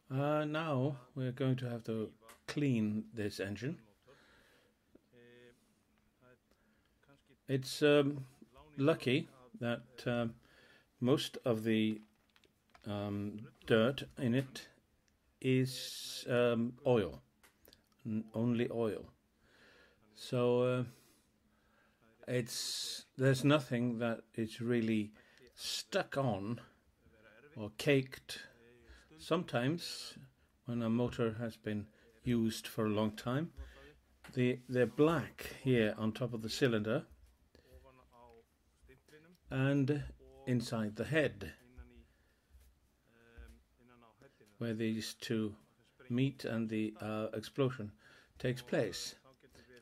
Now we're going to have to clean this engine. It's lucky that most of the dirt in it is oil, only oil. So there's nothing that is really stuck on or caked. Sometimes, when a motor has been used for a long time, they're black here on top of the cylinder and inside the head, where these two meet and the explosion takes place.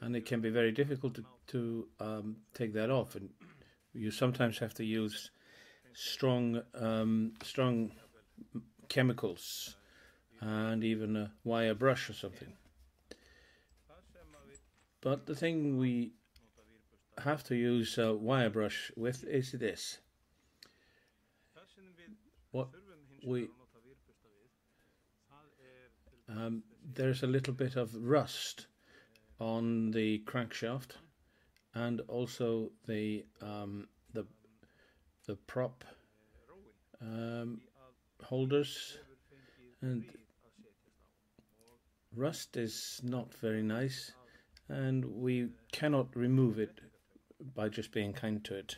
And it can be very difficult to take that off, and you sometimes have to use strong chemicals and even a wire brush or something. But the thing we have to use a wire brush with is this. What we there's a little bit of rust on the crankshaft and also the prop holders, and rust is not very nice, and we cannot remove it by just being kind to it.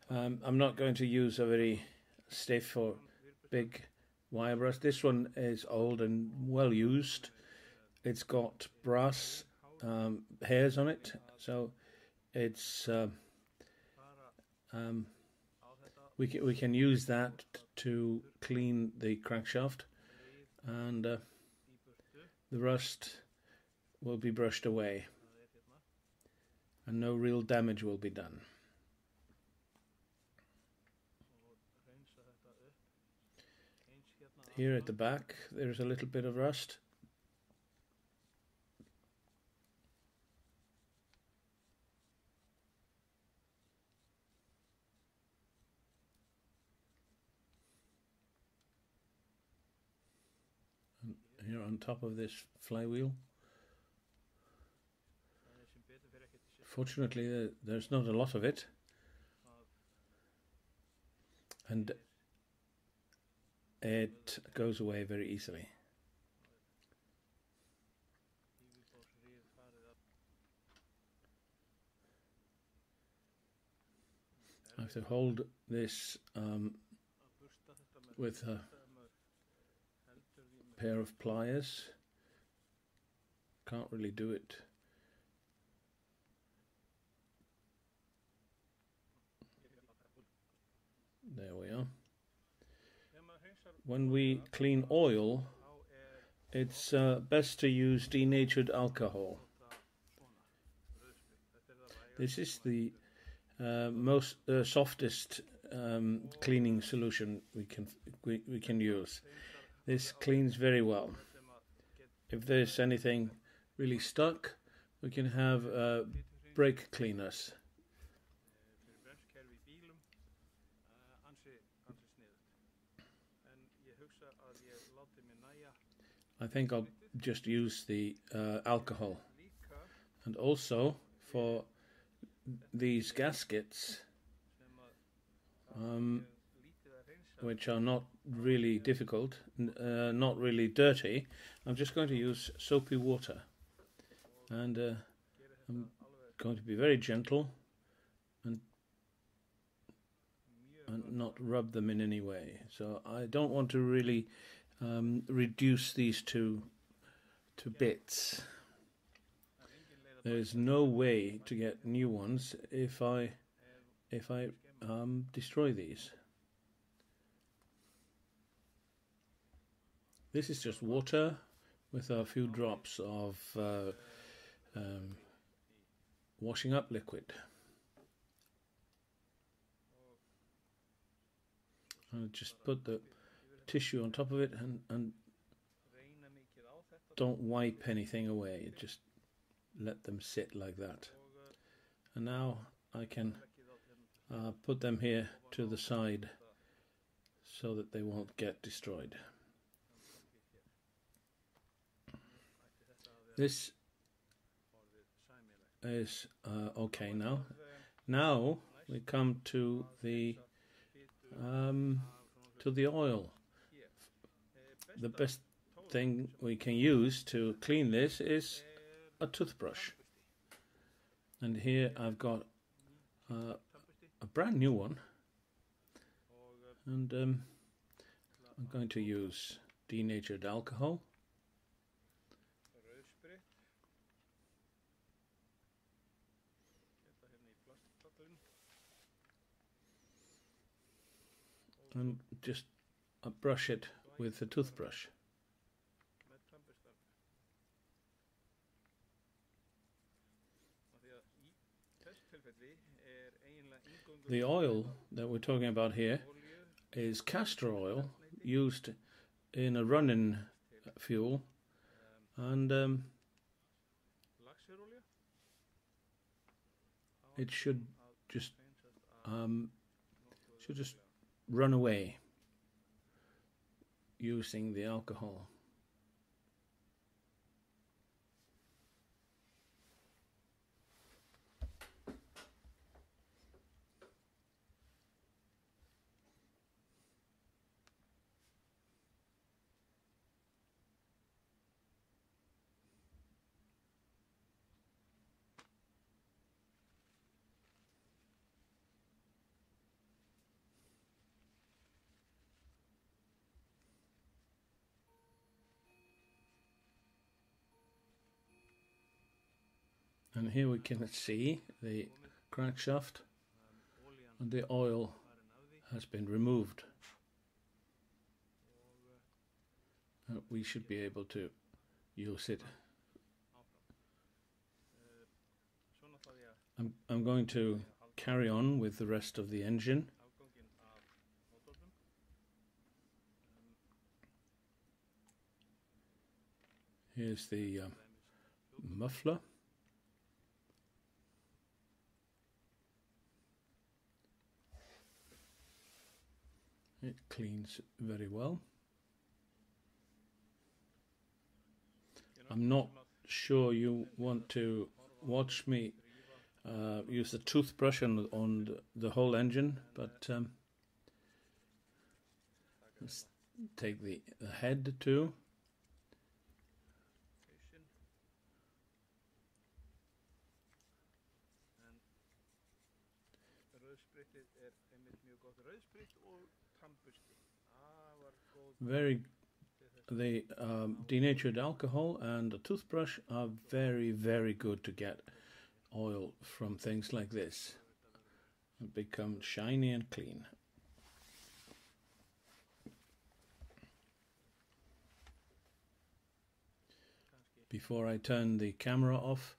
I'm not going to use a very stiff or big wire brush. This one is old and well used. It's got brass hairs on it, so it's we can use that to clean the crankshaft, and the rust will be brushed away and no real damage will be done. Here at the back there's a little bit of rust. And here on top of this flywheel. Fortunately, there's not a lot of it, and it goes away very easily. I have to hold this with a pair of pliers. Can't really do it. There we are. When we clean oil, it's best to use denatured alcohol. This is the most softest cleaning solution we can use. This cleans very well. If there's anything really stuck, we can have brake cleaners. I think I'll just use the alcohol. And also for these gaskets, which are not really difficult, not really dirty, I'm just going to use soapy water. And I'm going to be very gentle and not rub them in any way. So I don't want to really reduce these to bits. There is no way to get new ones if I destroy these. This is just water with a few drops of washing up liquid. I'll just put the tissue on top of it and don't wipe anything away, just let them sit like that. And now I can put them here to the side so that they won't get destroyed. This is okay now. Now we come to the oil. The best thing we can use to clean this is a toothbrush. And here I've got a brand new one, and I'm going to use denatured alcohol. And just brush it with the toothbrush. The oil that we're talking about here is castor oil used in a running fuel, and it should just run away using the alcohol. And here we can see the crankshaft, and the oil has been removed. We should be able to use it. I'm going to carry on with the rest of the engine. Here's the muffler. It cleans very well. I'm not sure you want to watch me use the toothbrush on the whole engine, but let's take the head too. The denatured alcohol and the toothbrush are very, very good to get oil from things like this. It becomes shiny and clean. Before I turn the camera off,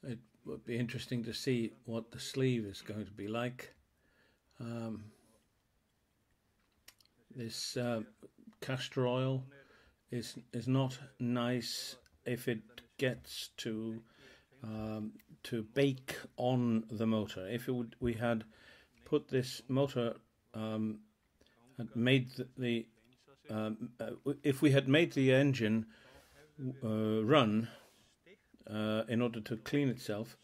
it would be interesting to see what the sleeve is going to be like. This castor oil is not nice if it gets to bake on the motor. If we had put this motor, if we had made the engine run in order to clean itself,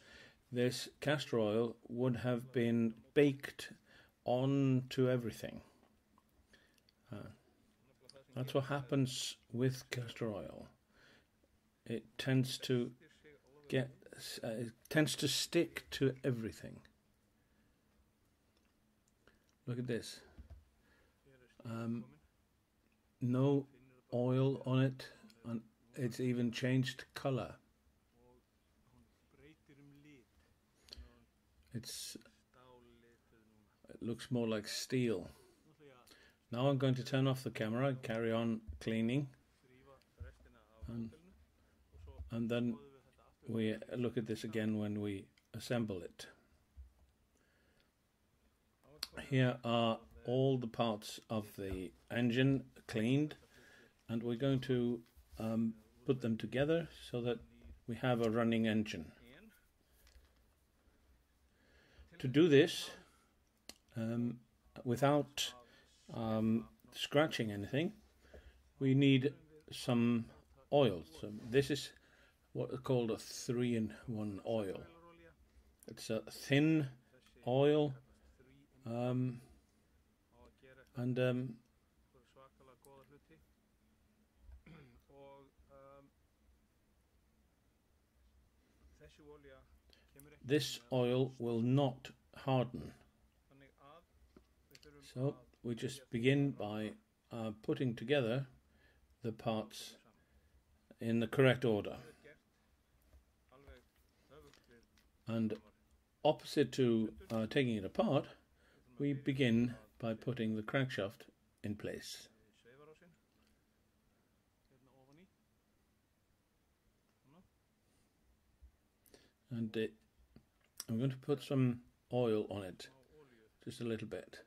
this castor oil would have been baked onto everything. That's what happens with castor oil. It tends to stick to everything. Look at this. No oil on it, and it's even changed color. It looks more like steel. Now I'm going to turn off the camera, carry on cleaning, and then we look at this again when we assemble it. Here are all the parts of the engine cleaned, and we're going to put them together so that we have a running engine. To do this, without scratching anything, we need some oil. So this is what is called a 3-in-1 oil. It's a thin oil, and this oil will not harden. So we just begin by putting together the parts in the correct order. And opposite to taking it apart, we begin by putting the crankshaft in place. And I'm going to put some oil on it, just a little bit.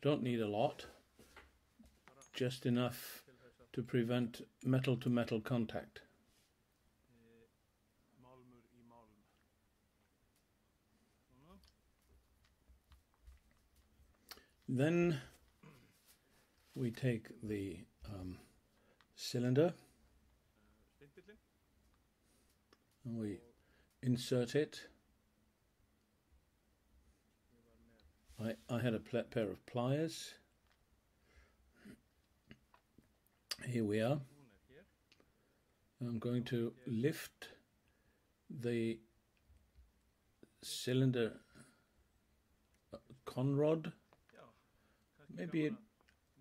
Don't need a lot, just enough to prevent metal-to-metal contact. Then we take the cylinder and we insert it. I had a pair of pliers. Here we are. I'm going to lift the cylinder conrod. Maybe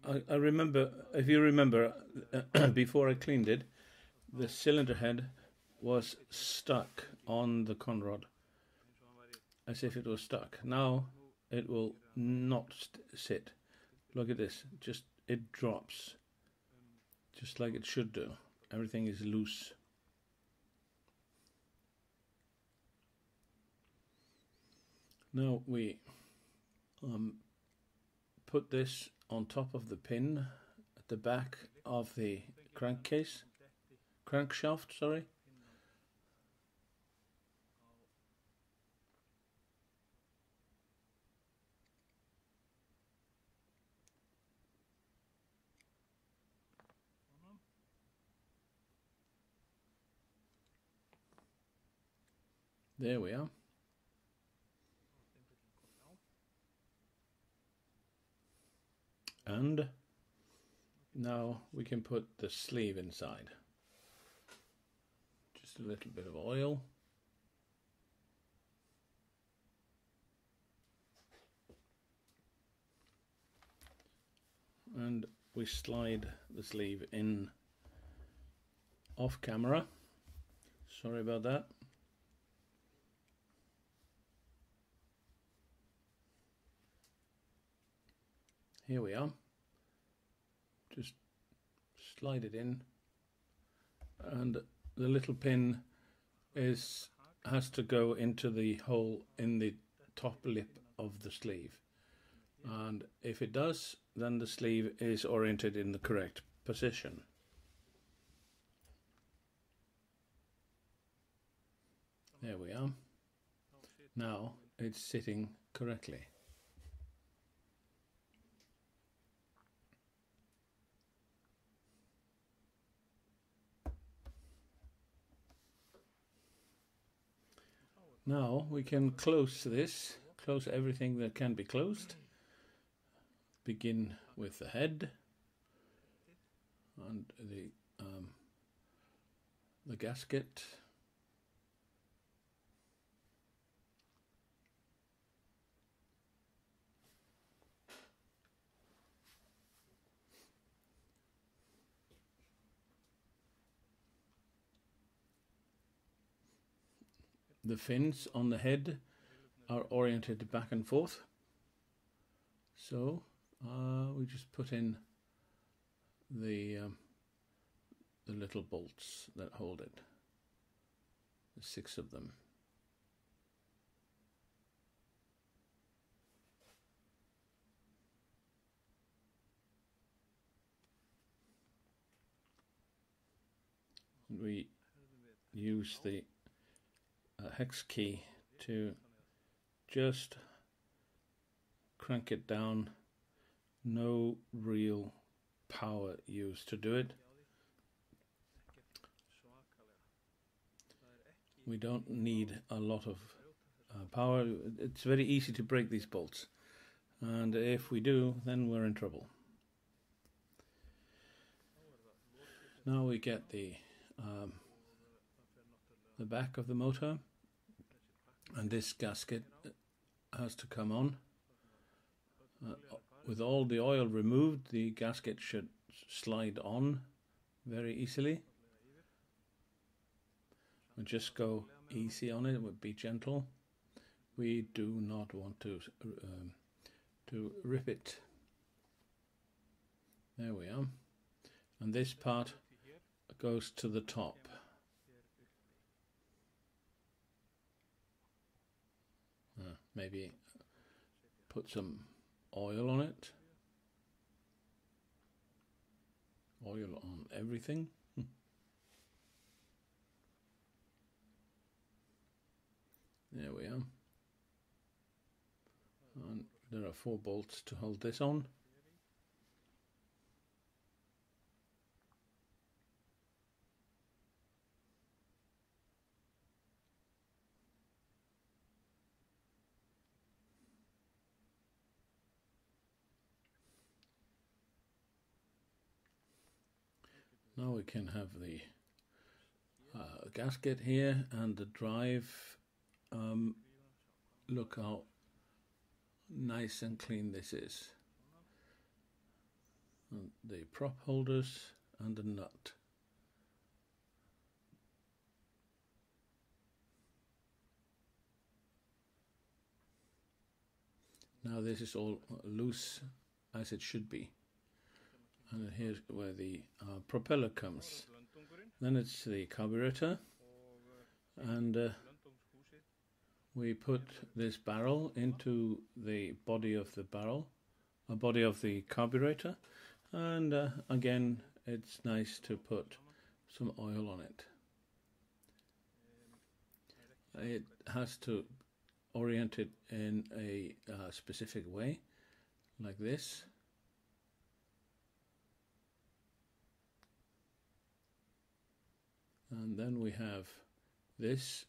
I remember, if you remember, before I cleaned it, the cylinder head was stuck on the conrod, as if it was stuck. Now it will not sit. Look at this, just it drops, just like it should do. Everything is loose. Now we put this on top of the pin at the back of the crankshaft, sorry. There we are. And now we can put the sleeve inside. Just a little bit of oil. And we slide the sleeve in off camera. Sorry about that. Here we are. Just slide it in, and the little pin has to go into the hole in the top lip of the sleeve, and if it does, then the sleeve is oriented in the correct position. There we are. Now it's sitting correctly. Now we can close this, close everything that can be closed. Begin with the head and the gasket. The fins on the head are oriented back and forth, so we just put in the little bolts that hold it. There's 6 of them. We use the hex key to just crank it down. No real power used to do it, We don't need a lot of power. It's very easy to break these bolts, and if we do, then we're in trouble. Now we get the back of the motor, and this gasket has to come on. With all the oil removed, the gasket should slide on very easily. And just go easy on it, be gentle. We do not want to rip it. There we are. And this part goes to the top. Maybe put some oil on it. Oil on everything. There we are. And there are 4 bolts to hold this on. Now we can have the gasket here and the drive. Look how nice and clean this is. And the prop holders and the nut. Now this is all loose as it should be. And here's where the propeller comes. Then it's the carburetor, and we put this barrel into the body of the body of the carburetor, and again it's nice to put some oil on it. It has to orient it in a specific way, like this. And then we have this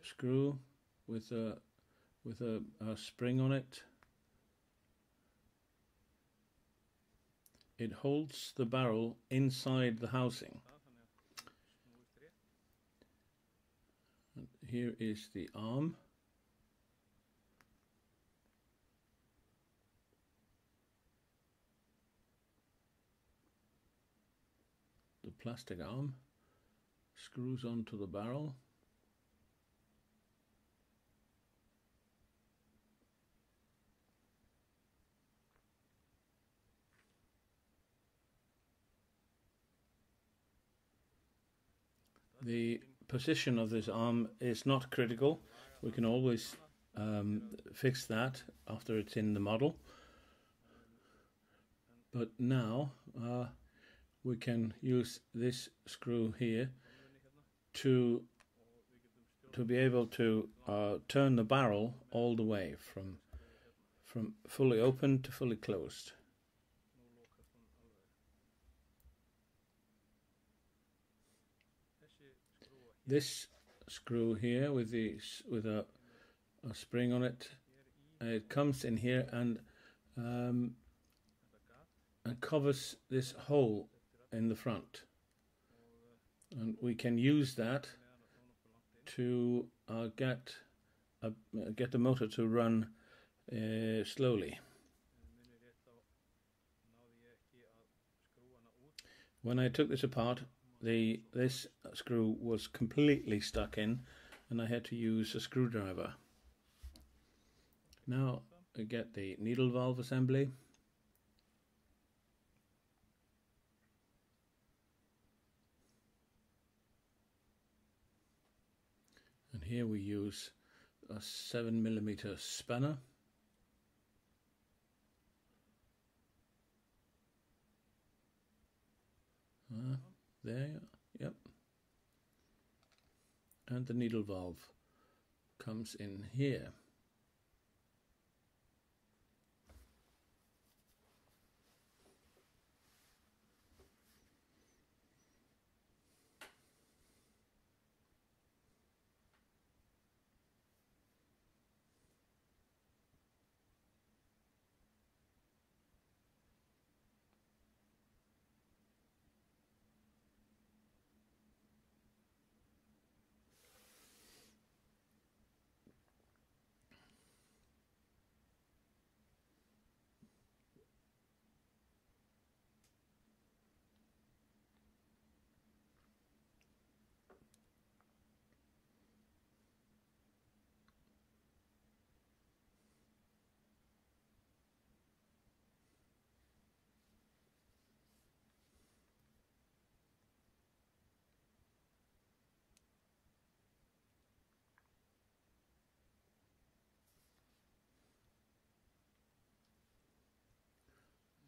screw with a spring on it. It holds the barrel inside the housing. And here is the arm. The plastic arm screws onto the barrel. The position of this arm is not critical. We can always fix that after it's in the model. But now we can use this screw here to be able to turn the barrel all the way from fully open to fully closed. This screw here with a spring on it, it comes in here and covers this hole in the front. And we can use that to get the motor to run slowly. When I took this apart, this screw was completely stuck in, and I had to use a screwdriver. Now I get the needle valve assembly. And here we use a 7mm spanner. There, yep. And the needle valve comes in here.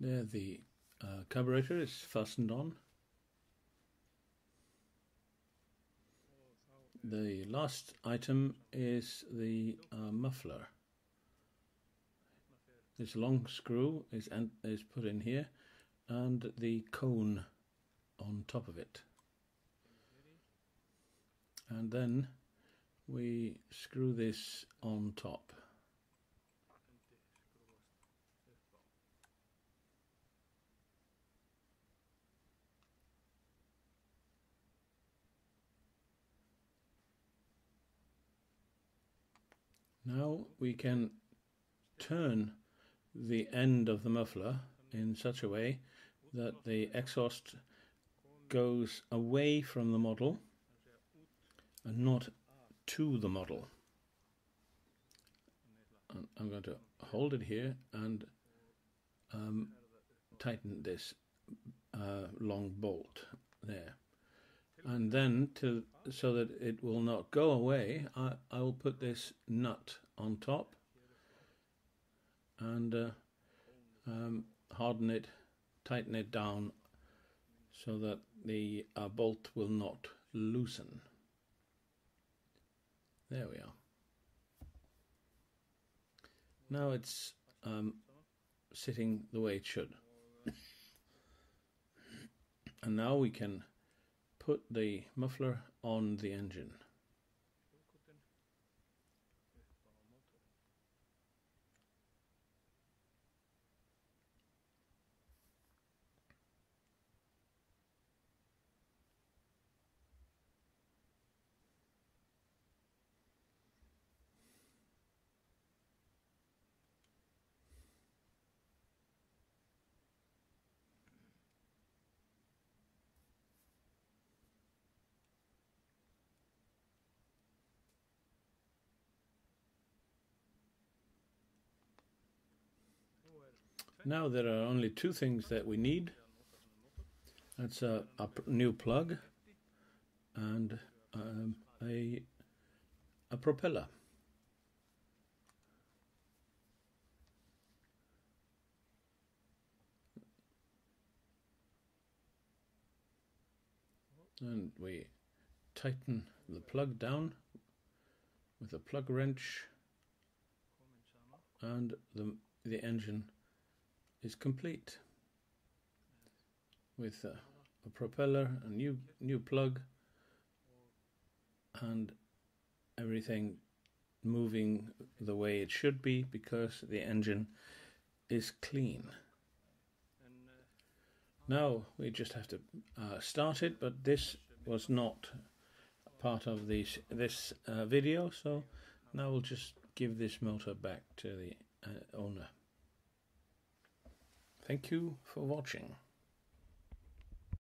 There the carburetor is fastened on. The last item is the muffler. This long screw is put in here, and the cone on top of it. And then we screw this on top. Now we can turn the end of the muffler in such a way that the exhaust goes away from the model and not to the model. And I'm going to hold it here and tighten this long bolt there. And then, so that it will not go away, I will put this nut on top and harden it, tighten it down so that the bolt will not loosen. There we are. Now it's sitting the way it should. And now we can put the muffler on the engine. Now there are only two things that we need. That's a new plug and a propeller. And we tighten the plug down with a plug wrench, and the engine is complete with a propeller, a new plug, and everything moving the way it should be because the engine is clean. Now we just have to start it, but this was not part of this video, so now we'll just give this motor back to the owner. Thank you for watching.